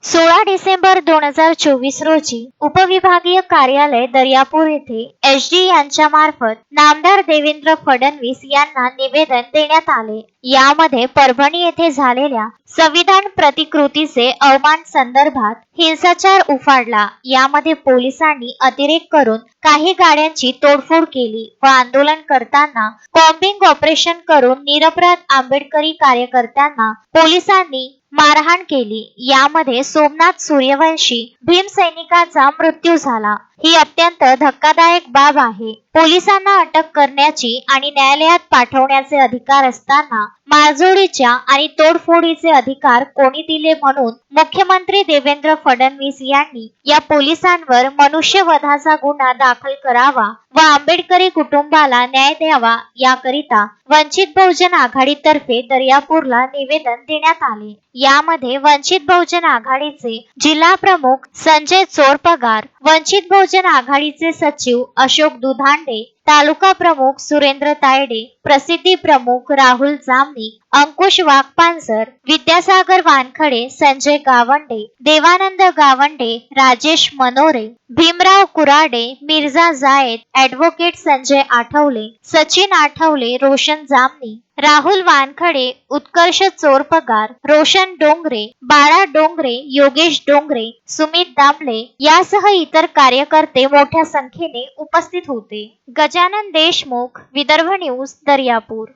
16 डिसेंबर 2024 रोजी उपविभागीय कार्यालय दर्यापूर येथे SD यांच्या मार्फत नामदार देवेंद्र फडणवीस यांना निवेदन देण्यात आले। यामध्ये परभणी येथे झालेल्या संविधान प्रतिकृतीचे अवमान संदर्भात हिंसाचार उफाडला। यामध्ये पोलिसांनी अतिरेक करून काही गाड्यांची तोडफोड केली व आंदोलन करताना कॉम्बिंग ऑपरेशन करून निरपराध आंबेडकरी कार्यकर्त्यांना पोलिसांनी मारहाण केली। यामध्ये सोमनाथ सूर्यवंशी भीमसैनिकाचा मृत्यू झाला। ही अत्यंत धक्कादायक बाब आहे। पोलिसांना अटक करण्याची आणि न्यायालयात पाठवण्याचे अधिकार असताना मारझोडीच्या आणि तोडफोडीचे अधिकार कोणी दिले म्हणून मुख्यमंत्री देवेंद्र फडणवीस यांनी या पोलिसांवर मनुष्यवधाचा गुन्हा दाखल करावा व आंबेडकरी कुटुंबाला न्याय द्यावा याकरिता वंचित बहुजन आघाडीतर्फे दर्यापूरला निवेदन देण्यात आले। यामध्ये वंचित बहुजन आघाडीचे जिल्हा प्रमुख संजय चोरपगार, वंचित बहुजन आघाडीचे सचिव अशोक दुधांडे, तालुका प्रमुख सुरेंद्र तायडे, प्रसिद्धी प्रमुख राहुल जामनिक, अंकुश वाघपांजर, विद्यासागर वानखडे, संजय गावंडे, देवानंद गावंडे, राजेश मनोरे, भीमराव कुराडे, मिर्झा जायद, ॲडव्होकेट संजय आठवले, सचिन आठवले, रोशन जामनी, राहुल वानखडे, उत्कर्ष चोरपगार, रोशन डोंगरे, बाळा डोंगरे, योगेश डोंगरे, सुमित दामले यासह इतर कार्यकर्ते मोठ्या संख्येने उपस्थित होते। गजानन देशमुख, विदर्भ न्यूज, दर्यापूर।